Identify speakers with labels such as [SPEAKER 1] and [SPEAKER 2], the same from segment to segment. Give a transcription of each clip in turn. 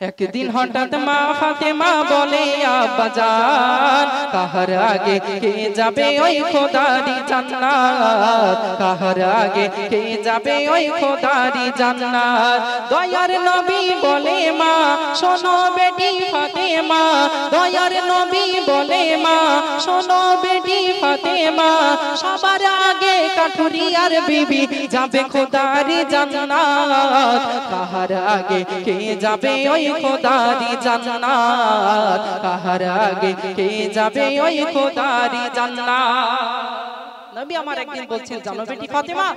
[SPEAKER 1] একদিন হঠাৎ মা ফাতেমা বলে আব্বাজান কাহার আগে কে যাবে ওই খোদারি জান্নাত, কাহার আগে কে যাবে ওই খোদারি জান্নাত। দয়ার নবী বলে মা শোনো বেটি ফাতেমা, দয়ার নবী বলে মা শোনো বেটি ফাতেমা, সবার আগে কাঠুরিয়ার বিবি যাবে খোদারি জান্নাত, কাহার আগে কে যাবে ওই খোদারি জান্নাত, কাহার আগে কে যাবে ওই খোদারি জান্নাত। নবী আমার একদিন বলছেন জানো বেটি ফাতেমা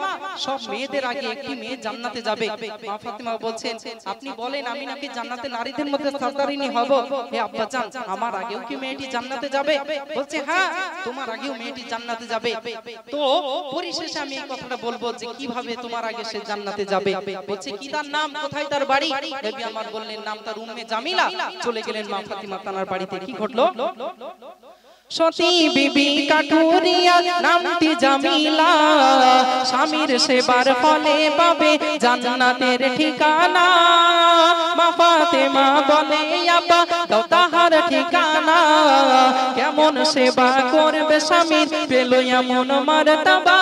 [SPEAKER 1] সব মেয়েদের আগে একটি মেয়ে জান্নাতে যাবে। মা ফাতেমা বলছেন আপনি বলেন আমি নাকি জান্নাতে নারীদের মধ্যে সরদারিনী হব? হে আব্বাজান আমার আগেও কি মেয়েটি জান্নাতে যাবে? বলছে হ্যাঁ তোমার আগেও মেয়েটি জান্নাতে যাবে। তো পরিশেষে আমি এই কথাটা বলবো যে কিভাবে তোমার আগে সে জান্নাতে যাবে। বলছে কি তার নাম, কোথায় তার বাড়ি? নবী আমার বললেন নাম তার উম্মে জামিলা। চলে গেলেন মা ফাতেমা তানার বাড়িতে। কি ঘটলো? সতী বিবি কাঠুরিয়া নামটি জামিলা, স্বামীর সেবার ফলে পাবে জান্নাতের ঠিকানা। মা ফাতেমা বলে আব্বা দাও তাহার ঠিকানা, কেমন সেবা করবে স্বামীর পেল এমন মারতাবা।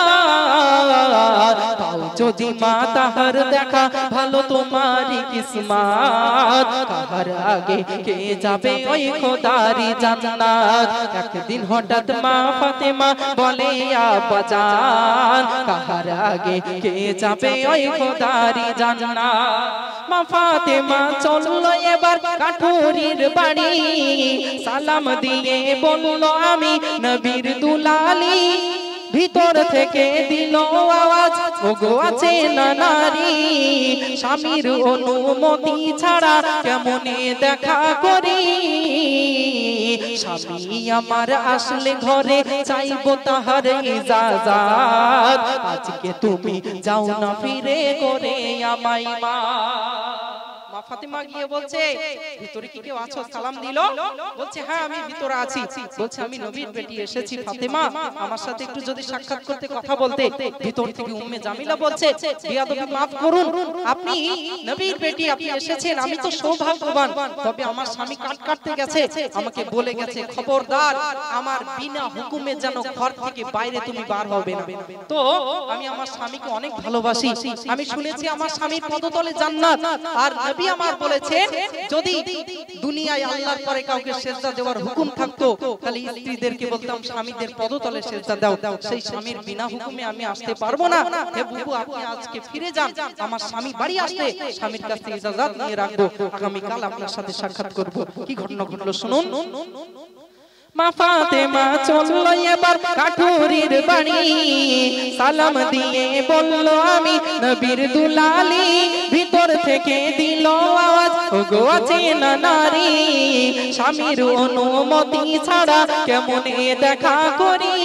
[SPEAKER 1] তাও যদি মা তাহার দেখা ভালো তোমারই কিসমত, কাহার আগে কে যাবে ওই খোদারি জান্নাত। একদিন হঠাৎ মা ফাতেমা বলে আব্বাজান কাহার আগে কে যাবে ওই খোদারি জান্নাত। মা ফাতেমা চললো এবার কাঠুরির বাড়ি, সালাম দিয়ে বলল আমি নবীর দুলালি। ভিতর থেকে দিল আওয়াজ ওগো আছে না নারী, স্বামীর অনুমতি ছাড়া কেমনে দেখা করি। স্বামী আমার আসলে ঘরে চাইবো তাহার ইজাজত, আজকে তুমি যাও না ফিরে করে আমায় মা। মা ফাতেমা গিয়ে বলছে ভিতরে কি কেউ আছো? সালাম দিল। বলছে হ্যাঁ আমি ভিতরে আছি। বলছে আমি নবীর বেটি এসেছি ফাতেমা, আমার সাথে একটু যদি সাক্ষাৎ করতে কথা বলতে। ভিতর থেকে উম্মে জামিলা বলছে বিয়াদবি মাফ করুন, আপনি নবীর বেটি আপনি এসেছেন, আমি তো সৌভাগ্যবান, তবে আমার স্বামী কাট কাটতে গেছে, আমাকে বলে গেছে খবরদার আমার বিনা হুকুমে যেন ঘর থেকে বাইরে তুমি বার হবে না। তো আমি আমার স্বামীকে অনেক ভালোবাসি, আমি শুনেছি আমার স্বামীর পদতলে জান্নাত। আর নবী আমার বলেছেন যদি দুনিয়ায় আল্লাহর পরে কাউকে সিজদা দেওয়ার হুকুম থাকতো তাহলে স্ত্রীদেরকে বলতাম স্বামীদের পদতলে সিজদা দাও, সেই স্বামীর বিনা হুকুমে আমি আসতে পারবো না। হে বুবু আপনি আজকে ফিরে যান, আমার স্বামী বাড়ি আসলে স্বামীর কাছ থেকে ইজাজত নিয়ে রাখবো, আগামী কাল আপনার সাথে সাক্ষাৎ করব। কি ঘটনা ঘটলো শুনুন। মা ফাতেমা চললো এবার কাঠুরির বাড়ি, সালাম দিয়ে বলল আমি নবীর দুলালি। ভিতর থেকে দিল আওয়াজ ওগো আছে না নারী, স্বামীর অনুমতি ছাড়া কেমনে দেখা করি।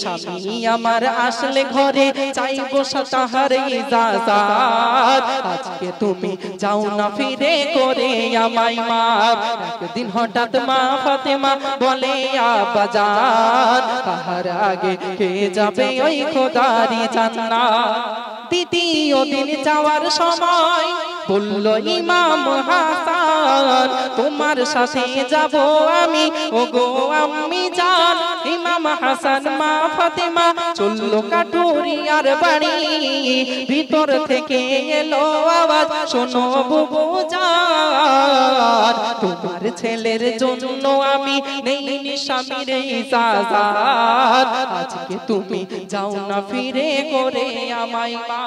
[SPEAKER 1] স্বামী আমার আসলে ঘরে চাইবো তাহার ইজাজত, আজকে তুমি যাও না ফিরে করে আমায় মা। একদিন হঠাৎ মা ফাতেমা বলে আব্বাজান কাহার আগে কে যাবে ওই খোদারি জান্নাত। দ্বিতীয় দিন যাওয়ার সময় বলল ইমাম হাসান তোমার সাথে যাব আমি ওগো আম্মি জান। ইমাম হাসান মা ফাতেমা চললো কাঠুরিয়ার বাড়ি, ভিতর থেকে এলো আওয়াজ শোনো বুবু জান, তোমার ছেলের জন্য আমি নেই স্বামীর ইজাজত, আজকে তুমি যাও না ফিরে করে আমায় মা।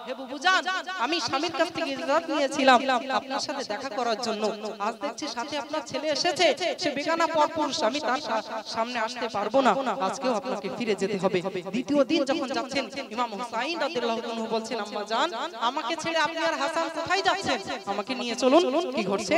[SPEAKER 1] হে বুবু জান আমি স্বামীর কাছ থেকে ইজাজত নিয়েছিলাম আপনার সাথে দেখা করার জন্য, আজ দেখছি সাথে আপনার ছেলে এসেছে, সে বেগানা পরপুরুষ, আমি তার সামনে আসতে পারবো না, আজকেও আপনাকে ফিরে যেতে হবে। দ্বিতীয় দিন যখন যাচ্ছেন ইমাম হুসাইন রাদিয়াল্লাহু আনহু বলছেন আম্মা জান আমাকে ছেড়ে আপনি আর হাসান কোথায় যাচ্ছেন, আমাকে নিয়ে চলুন। কি ঘটছে?